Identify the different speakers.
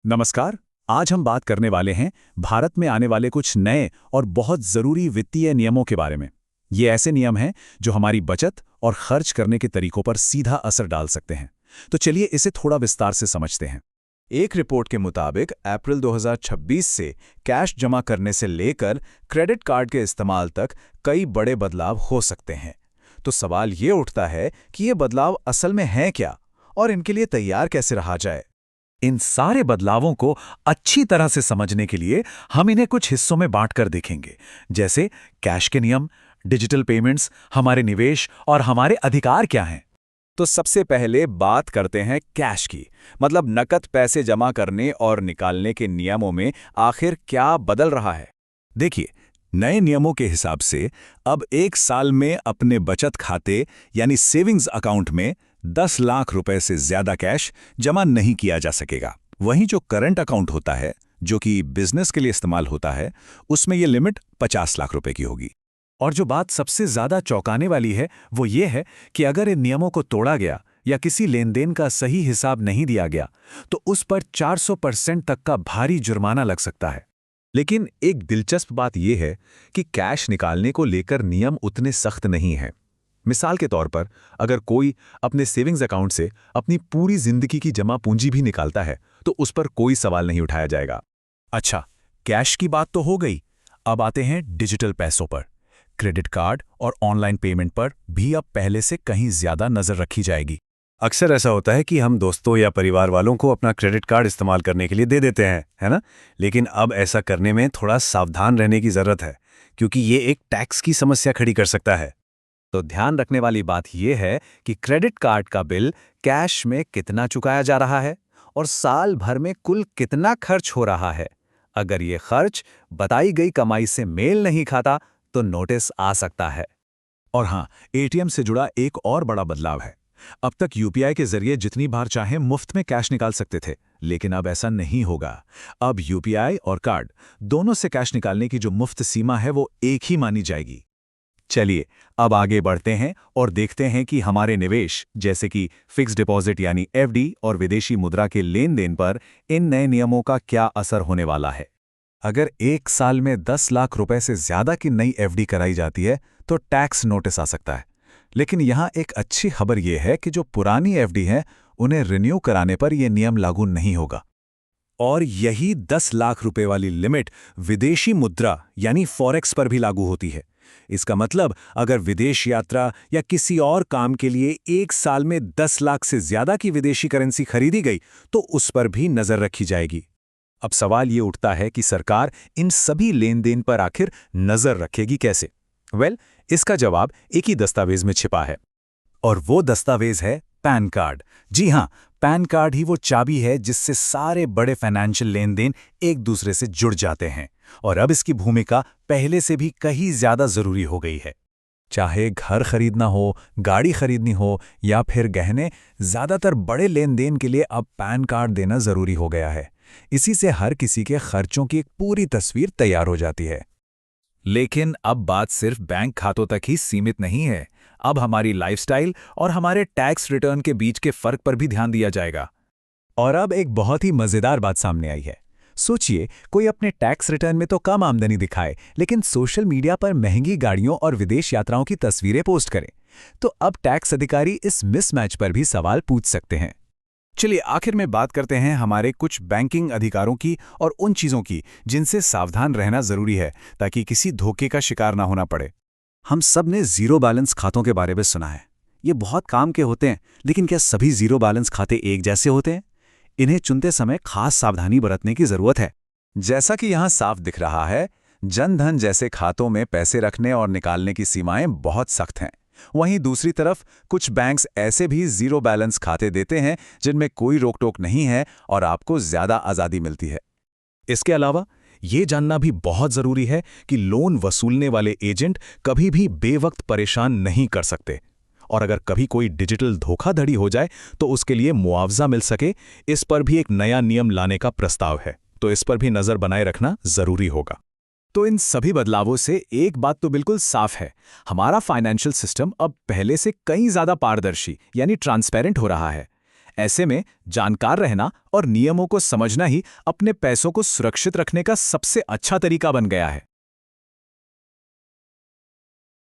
Speaker 1: नमस्कार। आज हम बात करने वाले हैं भारत में आने वाले कुछ नए और बहुत ज़रूरी वित्तीय नियमों के बारे में। ये ऐसे नियम हैं जो हमारी बचत और खर्च करने के तरीकों पर सीधा असर डाल सकते हैं। तो चलिए इसे थोड़ा विस्तार से समझते हैं। एक रिपोर्ट के मुताबिक अप्रैल 2026 से कैश जमा करने से लेकर क्रेडिट कार्ड के इस्तेमाल तक कई बड़े बदलाव हो सकते हैं। तो सवाल ये उठता है कि ये बदलाव असल में हैं क्या और इनके लिए तैयार कैसे रहा जाए। इन सारे बदलावों को अच्छी तरह से समझने के लिए हम इन्हें कुछ हिस्सों में बांटकर देखेंगे, जैसे कैश के नियम, डिजिटल पेमेंट्स, हमारे निवेश और हमारे अधिकार क्या हैं। तो सबसे पहले बात करते हैं कैश की, मतलब नकद पैसे जमा करने और निकालने के नियमों में आखिर क्या बदल रहा है। देखिए, नए नियमों के हिसाब से अब एक साल में अपने बचत खाते यानी सेविंग्स अकाउंट में 10 लाख रुपए से ज्यादा कैश जमा नहीं किया जा सकेगा। वहीं जो करंट अकाउंट होता है, जो कि बिजनेस के लिए इस्तेमाल होता है, उसमें यह लिमिट 50 लाख रुपए की होगी। और जो बात सबसे ज्यादा चौंकाने वाली है वो ये है कि अगर इन नियमों को तोड़ा गया या किसी लेन देन का सही हिसाब नहीं दिया गया तो उस पर 400% तक का भारी जुर्माना लग सकता है। लेकिन एक दिलचस्प बात यह है कि कैश निकालने को लेकर नियम उतने सख्त नहीं हैं। मिसाल के तौर पर अगर कोई अपने सेविंग्स अकाउंट से अपनी पूरी जिंदगी की जमा पूंजी भी निकालता है तो उस पर कोई सवाल नहीं उठाया जाएगा। अच्छा, कैश की बात तो हो गई। अब आते हैं डिजिटल पैसों पर। क्रेडिट कार्ड और ऑनलाइन पेमेंट पर भी अब पहले से कहीं ज्यादा नजर रखी जाएगी।
Speaker 2: अक्सर ऐसा होता है कि हम दोस्तों या परिवार वालों को अपना क्रेडिट कार्ड इस्तेमाल करने के लिए दे देते हैं, है ना? लेकिन अब ऐसा करने में थोड़ा सावधान रहने की जरूरत है, क्योंकि ये एक टैक्स की समस्या खड़ी कर सकता है।
Speaker 1: तो ध्यान रखने वाली बात यह है कि क्रेडिट कार्ड का बिल कैश में कितना चुकाया जा रहा है और साल भर में कुल कितना खर्च हो रहा है। अगर ये खर्च बताई गई कमाई से मेल नहीं खाता तो नोटिस आ सकता है। और हाँ, एटीएम से जुड़ा एक और बड़ा बदलाव है। अब तक यूपीआई के जरिए जितनी बार चाहे मुफ्त में कैश निकाल सकते थे, लेकिन अब ऐसा नहीं होगा। अब यूपीआई और कार्ड दोनों से कैश निकालने की जो मुफ्त सीमा है वो एक ही मानी जाएगी। चलिए अब आगे बढ़ते हैं और देखते हैं कि हमारे निवेश जैसे कि फिक्स्ड डिपॉजिट यानी एफडी और विदेशी मुद्रा के लेन देन पर इन नए नियमों का क्या असर होने वाला है। अगर एक साल में 10 लाख रुपए से ज्यादा की नई एफडी कराई जाती है तो टैक्स नोटिस आ सकता है। लेकिन यहाँ एक अच्छी खबर यह है कि जो पुरानी एफडी हैं उन्हें रिन्यू कराने पर यह नियम लागू नहीं होगा। और यही 10 लाख रुपए वाली लिमिट विदेशी मुद्रा यानी फॉरेक्स पर भी लागू होती है। इसका मतलब अगर विदेश यात्रा या किसी और काम के लिए एक साल में 10 लाख से ज्यादा की विदेशी करेंसी खरीदी गई तो उस पर भी नजर रखी जाएगी। अब सवाल ये उठता है कि सरकार इन सभी लेन देन पर आखिर नजर रखेगी कैसे? इसका जवाब एक ही दस्तावेज में छिपा है और वो दस्तावेज है पैन कार्ड। जी हां, पैन कार्ड ही वो चाबी है जिससे सारे बड़े फाइनेंशियल लेन देन एक दूसरे से जुड़ जाते हैं और अब इसकी भूमिका पहले से भी कहीं ज्यादा जरूरी हो गई है। चाहे घर खरीदना हो, गाड़ी खरीदनी हो या फिर गहने, ज्यादातर बड़े लेन देन के लिए अब पैन कार्ड देना जरूरी हो गया है। इसी से हर किसी के खर्चों की एक पूरी तस्वीर तैयार हो जाती है। लेकिन अब बात सिर्फ बैंक खातों तक ही सीमित नहीं है। अब हमारी लाइफस्टाइल और हमारे टैक्स रिटर्न के बीच के फर्क पर भी ध्यान दिया जाएगा। और अब एक बहुत ही मजेदार बात सामने आई है। सोचिए, कोई अपने टैक्स रिटर्न में तो कम आमदनी दिखाए लेकिन सोशल मीडिया पर महंगी गाड़ियों और विदेश यात्राओं की तस्वीरें पोस्ट करे, तो अब टैक्स अधिकारी इस मिसमैच पर भी सवाल पूछ सकते हैं। चलिए आखिर में बात करते हैं हमारे कुछ बैंकिंग अधिकारों की और उन चीज़ों की जिनसे सावधान रहना जरूरी है ताकि किसी धोखे का शिकार ना होना पड़े। हम सब ने जीरो बैलेंस खातों के बारे में सुना है। ये बहुत काम के होते हैं, लेकिन क्या सभी जीरो बैलेंस खाते एक जैसे होते हैं? इन्हें चुनते समय खास सावधानी बरतने की जरूरत है। जैसा कि यहाँ साफ दिख रहा है, जन धन जैसे खातों में पैसे रखने और निकालने की सीमाएं बहुत सख्त हैं। वहीं दूसरी तरफ कुछ बैंक्स ऐसे भी जीरो बैलेंस खाते देते हैं जिनमें कोई रोक टोक नहीं है और आपको ज्यादा आज़ादी मिलती है। इसके अलावा ये जानना भी बहुत जरूरी है कि लोन वसूलने वाले एजेंट कभी भी बेवक्त परेशान नहीं कर सकते और अगर कभी कोई डिजिटल धोखाधड़ी हो जाए तो उसके लिए मुआवजा मिल सके, इस पर भी एक नया नियम लाने का प्रस्ताव है। तो इस पर भी नजर बनाए रखना जरूरी होगा। तो इन सभी बदलावों से एक बात तो बिल्कुल साफ है, हमारा फाइनेंशियल सिस्टम अब पहले से कहीं ज्यादा पारदर्शी यानी ट्रांसपेरेंट हो रहा है। ऐसे में जानकार रहना और नियमों को समझना ही अपने पैसों को सुरक्षित रखने का सबसे अच्छा तरीका बन गया है।